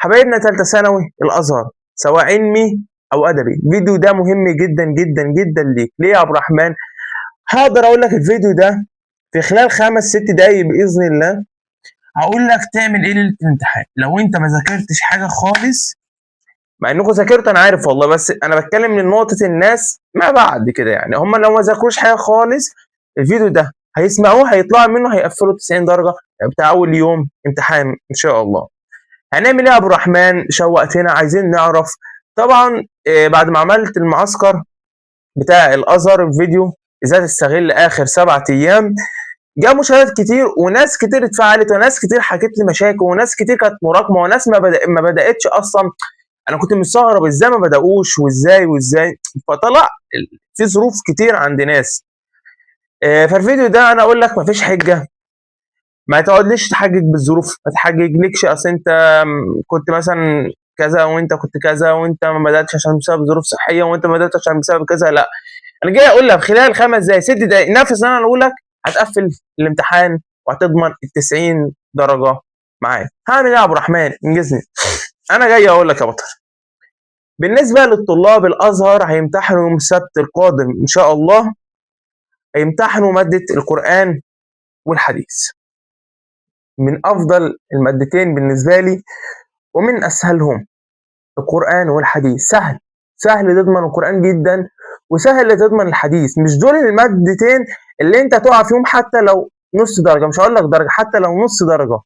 حبايبنا تالتة ثانوي الأزهر سواء علمي أو أدبي، الفيديو ده مهم جدا جدا جدا ليك. ليه يا عبد الرحمن؟ هقدر أقول لك الفيديو ده في خلال 5-6 دقايق بإذن الله. هقول لك تعمل إيه ليلة الامتحان لو أنت ما ذاكرتش حاجة خالص، مع إنكم ذاكرتوا أنا عارف والله، بس أنا بتكلم من نقطة الناس ما بعد كده. يعني هم لو ما ذاكروش حاجة خالص الفيديو ده هيسمعوه هيطلعوا منه هيقفلوا 90 درجة بتاع أول يوم امتحان إن شاء الله. هنعمل ايه يا ابو الرحمن؟ شوقتنا، عايزين نعرف. طبعا بعد ما عملت المعسكر بتاع الازهر الفيديو ازاي تستغل اخر 7 ايام، جاء مشاهدات كتير وناس كتير اتفاعلت وناس كتير حكت لي مشاكل وناس كتير كانت مراكمه وناس ما بداتش اصلا. انا كنت مستغرب ازاي ما بداوش وازاي فطلع في ظروف كتير عند ناس. فالفيديو ده انا اقول لك مفيش حجه، ما تقعدليش تحجج بالظروف، ما تحججلكش اصل انت كنت مثلا كذا وانت كنت كذا وانت ما بداتش عشان بسبب ظروف صحيه وانت ما بداتش عشان بسبب كذا. لا، انا جاي اقول لك خلال 5 دقائق 6 دقائق نفس انا اقول لك هتقفل الامتحان وهتضمن ال 90 درجه معاك. هعمل ايه يا ابو الرحمن؟ انجزني. انا جاي اقول لك يا بطل، بالنسبه للطلاب الازهر هيمتحنوا يوم السبت القادم ان شاء الله، هيمتحنوا ماده القران والحديث، من افضل المادتين بالنسبه لي ومن اسهلهم. القران والحديث سهل تضمن القران جدا وسهل تضمن الحديث. مش دول المادتين اللي انت تقع فيهم حتى لو نص درجه، مش هقول لك درجه، حتى لو نص درجه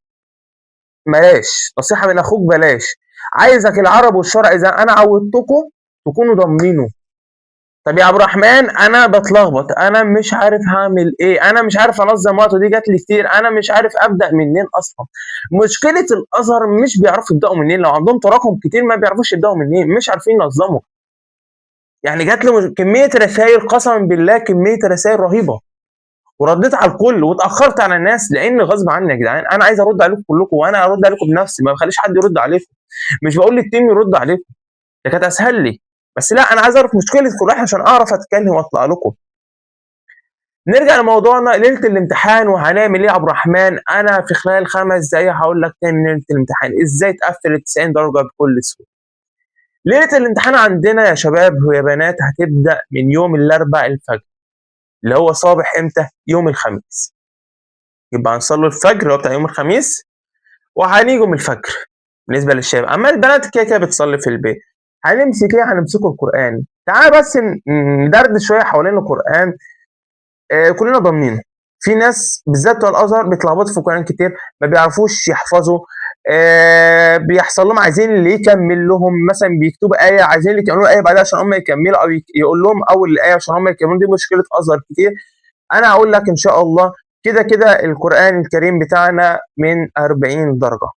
بلاش. نصيحه من اخوك بلاش. عايزك العرب والشرع اذا انا عودتكم تكونوا ضامنينه. طب يا عبد الرحمن انا بتلخبط، انا مش عارف هعمل ايه، انا مش عارف انظم وقته، دي جات لي كتير، انا مش عارف ابدا منين اصلا. مشكله الازهر مش بيعرفوا يبداوا منين، لو عندهم تراكم كتير ما بيعرفوش يبداوا منين، مش عارفين ينظموا. يعني جات لي كميه رسائل قسما بالله، كميه رسائل رهيبه، ورديت على الكل واتاخرت على الناس لان غصب عني يا جدعان انا عايز ارد عليكم كلكم وانا ارد عليكم بنفسي، ما بخليش حد يرد عليكم. مش بقول للتيم يرد عليكم، ده كانت اسهل لي، بس لا انا عايز اعرف مشكله كل واحد عشان اعرف اتكلم واطلع لكم. نرجع لموضوعنا ليله الامتحان وهنعمل ايه يا عبد الرحمن. انا في خلال 5 دقايق هقول لك تاني ليله الامتحان ازاي تقفل ال 90 درجه بكل سهوله. ليله الامتحان عندنا يا شباب ويا بنات هتبدا من يوم الاربعاء الفجر، اللي هو صباح امتى؟ يوم الخميس. يبقى هنصلي الفجر اللي هو بتاع يوم الخميس وهنيجوا من الفجر بالنسبه للشباب. اما البنات كده كده بتصلي في البيت. هنمسك ايه؟ هنمسكوا القران. تعال بس ندردش شويه حوالين القران. كلنا ضامنينه. في ناس بالذات بتوع الازهر بيتلخبطوا في القران كتير، ما بيعرفوش يحفظوا. بيحصل لهم عايزين اللي يكمل لهم، مثلا بيكتبوا ايه عايزين اللي يكملوا ايه بعدها عشان هم يكملوا، او يقول لهم اول الايه عشان هم يكملوا. دي مشكله ازهر كتير. انا هقول لك ان شاء الله كده كده القران الكريم بتاعنا من 40 درجه،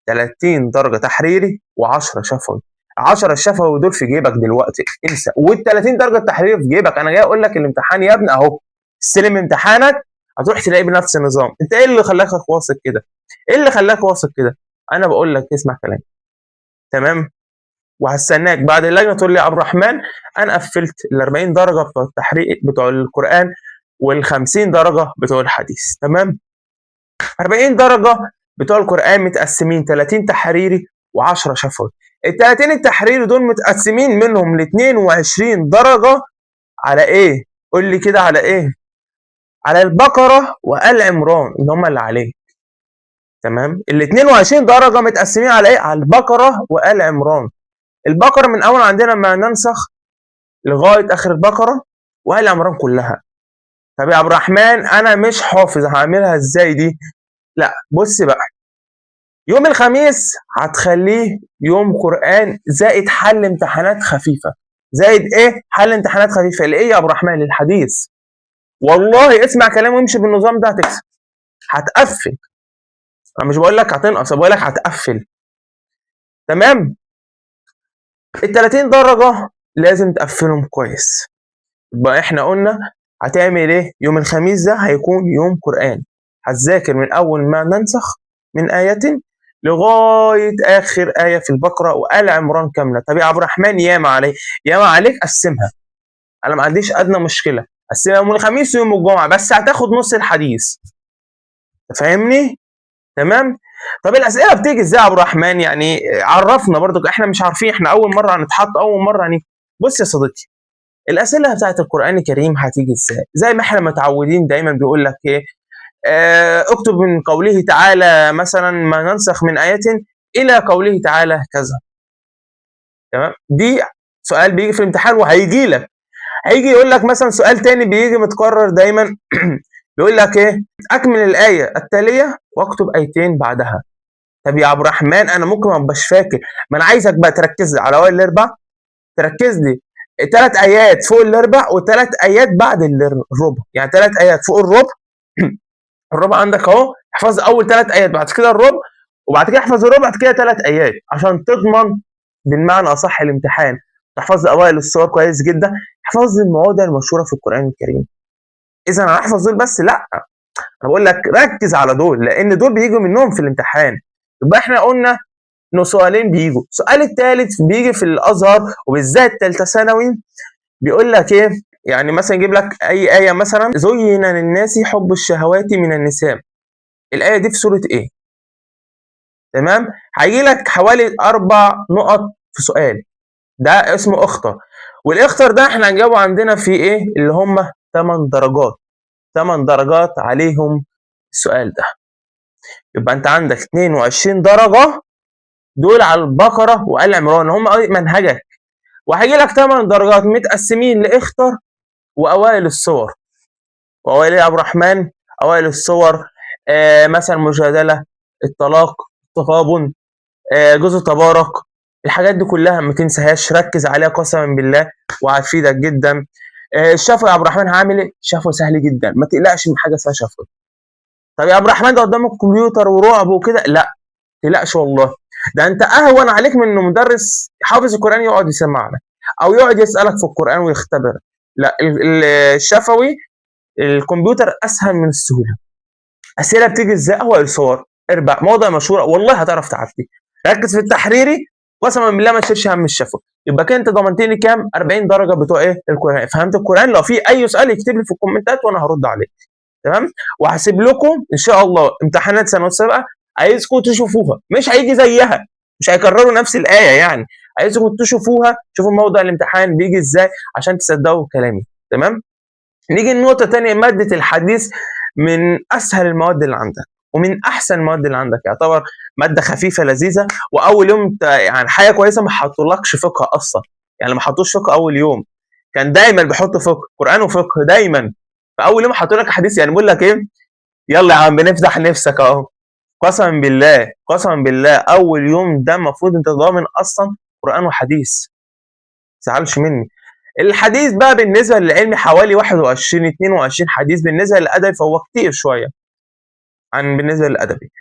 30 درجه تحريري و10 شفوي. 10 الشفوي دول في جيبك دلوقتي انسى، وال30 درجه التحريري في جيبك. انا جاي اقول لك الامتحان يا ابني اهو، استلم امتحانك هتروح تلاقيه بنفس النظام. انت ايه اللي خلاك واثق كده؟ ايه اللي خلاك واثق كده؟ انا بقول لك اسمع كلامي، تمام؟ وهستناك بعد اللجنه تقول لي يا عبد الرحمن انا قفلت ال 40 درجه بتوع التحرير بتوع القران وال 50 درجه بتوع الحديث، تمام؟ 40 درجه بتوع القران متقسمين 30 تحريري و10 شفوي. ال 30 التحريري دول متقسمين منهم ل 22 درجه على ايه؟ قول لي كده على ايه؟ على البقره وآل عمران اللي هم اللي عليه، تمام؟ ال 22 درجه متقسمين على ايه؟ على البقره وآل عمران. البقره من اول عندنا ما ننسخ لغايه اخر البقره، وآل عمران كلها. طب يا عبد الرحمن انا مش حافظ هعملها ازاي دي؟ لا بص بقى، يوم الخميس هتخليه يوم قران زائد حل امتحانات خفيفه. زائد ايه؟ حل امتحانات خفيفه. لايه يا عبد الرحمن؟ للحديث. والله اسمع كلامي وامشي بالنظام ده هتكسب، هتقفل. انا مش بقول لك هتنقص، بقول لك هتقفل، تمام؟ ال 30 درجه لازم تقفلهم كويس. يبقى احنا قلنا هتعمل ايه؟ يوم الخميس ده هيكون يوم قرآن، هتذاكر من اول ما ننسخ من آية لغاية آخر آية في البقرة وآل عمران كاملة. طب يا عبد الرحمن ياما عليك، ياما عليك قسمها، أنا ما عنديش أدنى مشكلة، قسمها يوم الخميس ويوم الجمعة، بس هتاخد نص الحديث، فاهمني؟ تمام. طب الاسئله بتيجي ازاي يا عبد الرحمن؟ يعني عرفنا برضو، احنا مش عارفين، احنا اول مره هنتحط، اول مره هنيجي. بص يا صديقي، الاسئله بتاعت القران الكريم هتيجي ازاي؟ زي ما احنا متعودين دايما بيقول لك ايه، اكتب من قوله تعالى مثلا ما ننسخ من ايه الى قوله تعالى كذا. تمام، دي سؤال بيجي في الامتحان وهيجي لك. هيجي يقول لك مثلا سؤال تاني بيجي متكرر دايما بيقول لك ايه، اكمل الايه التاليه واكتب ايتين بعدها. طب يا عبد الرحمن انا ممكن ما ابقاش فاكر، ما انا عايزك بقى تركز لي على اول الاربع، تركز لي 3 ايات فوق الاربع و3 ايات بعد الربع، يعني 3 ايات فوق الربع الربع عندك اهو، احفظ اول 3 ايات، بعد كده الربع، وبعد كده احفظ الربع، بعد كده 3 ايات عشان تضمن بالمعنى اصح الامتحان. تحفظ اوائل السور كويس جدا، احفظ المواضع المشهوره في القران الكريم. اذا انا هحفظ دول بس؟ لا، انا بقول لك ركز على دول، لان دول بيجوا منهم في الامتحان. يبقى احنا قلنا انه سؤالين بيجوا، السؤال الثالث بيجي في الازهر وبالذات ثالثه ثانوي، بيقول لك ايه، يعني مثلا يجيب لك اي ايه، مثلا زين للناس حب الشهوات من النساء، الايه دي في سوره ايه؟ تمام، هيجي لك حوالي 4 نقط في سؤال، ده اسمه اخطر. والاخطر ده احنا هنجاوبه عندنا في ايه، اللي هم 8 درجات، 8 درجات عليهم السؤال ده. يبقى انت عندك 22 درجه دول على البقره وال عمران، هم منهجك. وهيجي لك 8 درجات متقسمين لاخطر واوائل الصور. واوائل يا عبد الرحمن؟ اوائل الصور مثلا مجادله، الطلاق، التغابن، جزء تبارك. الحاجات دي كلها ما تنساهاش، ركز عليها قسما بالله وهتفيدك جدا. الشفوي يا عبد الرحمن هعمل ايه؟ شفوي سهل جدا، ما تقلقش من حاجه اسمها شفوي. طب يا عبد الرحمن ده قدامك كمبيوتر ورعب وكده، لا ما تقلقش والله، ده انت اهون عليك من انه مدرس حافظ القران يقعد يسمعنا او يقعد يسالك في القران ويختبرك. لا، الشفوي الكمبيوتر اسهل من السهوله. اسئله بتيجي ازاي؟ اول صور، اربع مواضع مشهوره، والله هتعرف تعدي. ركز في التحريري، قسما بالله ما تشيلش هم الشفوي. يبقى كده انت ضمنت لي كام؟ 40 درجه بتوع ايه؟ القران. فهمت القران؟ لو في اي سؤال يكتب لي في الكومنتات وانا هرد عليه. تمام، وهسيب لكم ان شاء الله امتحانات سنه سابقه، عايزكم تشوفوها، مش هيجي زيها، مش هيكرروا نفس الايه يعني، عايزكم تشوفوها، شوفوا موضوع الامتحان بيجي ازاي عشان تصدقوا كلامي. تمام، نيجي لنقطة تانية، مادة الحديث من أسهل المواد اللي عندك ومن أحسن المواد اللي عندك، يعتبر مادة خفيفة لذيذة. وأول يوم يعني حاجة كويسة ما حطولكش فقه أصلا، يعني ما حطوش فقه أول يوم، كان دايما بيحطوا فقه قرآن وفقه دايما. فأول يوم حطوا لك حديث، يعني بيقول لك إيه، يلا يا عم بنفتح نفسك أهو. قسما بالله قسما بالله أول يوم ده المفروض أنت ضامن أصلا قرآن وحديث، ما تزعلش مني. الحديث بقى بالنسبه للعلمي حوالي 21 22 حديث، بالنسبه للادبي فهو كتير شويه عن بالنسبه للادبي.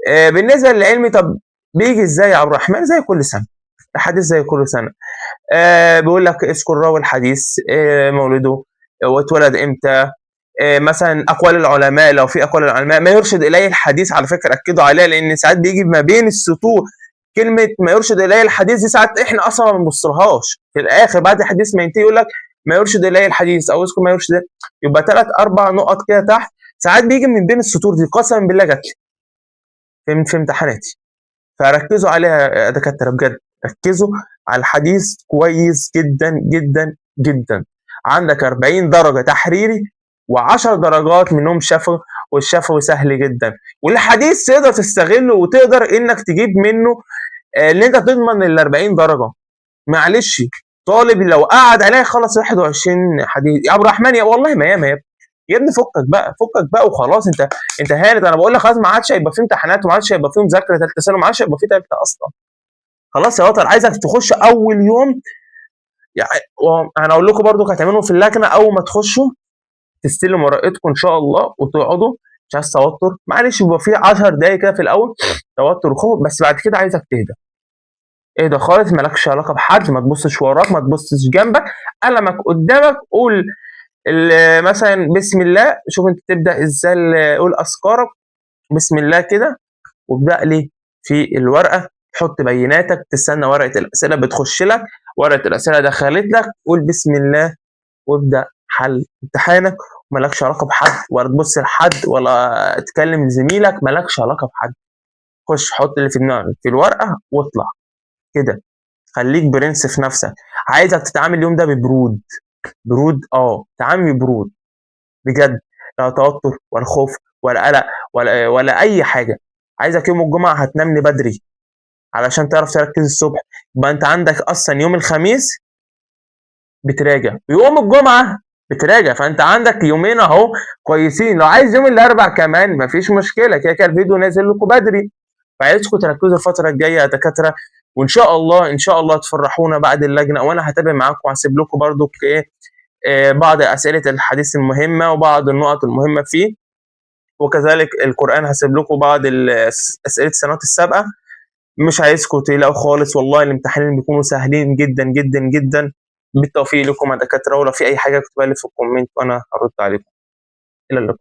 بالنسبه للعلمي، طب بيجي ازاي يا عبد الرحمن؟ زي كل سنه، الحديث زي كل سنه. بيقول لك اذكر راوي الحديث، مولده، واتولد امتى، مثلا اقوال العلماء، لو في اقوال العلماء، ما يرشد اليه الحديث. على فكره ركزوا عليها، لان ساعات بيجي ما بين السطور كلمه ما يرشد اليه الحديث، دي ساعات احنا اصلا ما بنبصلهاش، في الاخر بعد الحديث ما ينتهي يقول لك ما يرشد اليه الحديث او اذكر ما يرشد إليه. يبقى 3 4 نقط كده تحت، ساعات بيجي من بين السطور دي، قسما بالله جات لي في امتحاناتي. فركزوا عليها يا دكاتره بجد، ركزوا على الحديث كويس جدا جدا جدا. عندك 40 درجه تحريري و10 درجات منهم شفوي، والشفوي سهل جدا. والحديث تقدر تستغله وتقدر انك تجيب منه اللي انت تضمن ال 40 درجه. معلش، طالب لو قعد عليها يخلص 21 حديث يا عبد الرحمن، يا والله ما ياما يا ابني فكك بقى، فكك بقى وخلاص، انت هانت. انا بقول لك خلاص، ما عادش هيبقى في امتحانات وما عادش هيبقى في مذاكره ثالثه ثانوي، ما عادش هيبقى في ثالثه اصلا. خلاص يا وطن، عايزك تخش اول يوم، يعني انا اقول لكم برضو هتعملوا في اللجنه اول ما تخشوا تستلموا ورقتكم ان شاء الله وتقعدوا، مش عايز توتر، معلش بيبقى في 10 دقايق كده في الاول توتر وخوف، بس بعد كده عايزك تهدى، اهدى خالص، مالكش علاقه بحد، ما تبصش وراك، ما تبصش جنبك، قلمك قدامك، قول مثلا بسم الله، شوف انت تبدا ازاي، قول اذكارك بسم الله كده، وابدا لي في الورقه، تحط بياناتك، تستنى ورقه الاسئله بتخش لك، ورقه الاسئله دخلت لك، قول بسم الله وابدا حل امتحانك. مالكش علاقه بحد، ولا تبص لحد، ولا تكلم زميلك، مالكش علاقه بحد. خش حط اللي في دماغك في الورقه واطلع كده. خليك برنس في نفسك. عايزك تتعامل اليوم ده ببرود. برود، تعامل ببرود بجد. لا توتر ولا خوف ولا قلق ولا اي حاجه. عايزك يوم الجمعه هتنام لي بدري علشان تعرف تركز الصبح. يبقى انت عندك اصلا يوم الخميس بتراجع، ويوم الجمعه بتراجع، فانت عندك يومين اهو كويسين. لو عايز يوم الاربع كمان مفيش مشكله، كده كده الفيديو نازل لكم بدري. فعايزكم تركزوا الفتره الجايه يا دكاتره، وان شاء الله ان شاء الله تفرحونا بعد اللجنه. وانا هتابع معاكم وهسيب لكم برضو ايه بعض اسئله الحديث المهمه وبعض النقط المهمه فيه، وكذلك القران هسيب لكم بعض اسئله السنوات السابقه. مش عايزكم تقلقوا خالص، والله الامتحانين بيكونوا سهلين جدا جدا جدا. بالتوفيق لكم يا دكاتره، ولو في اي حاجه اكتبها لي في الكومنت وانا هرد عليكم. الى اللقاء.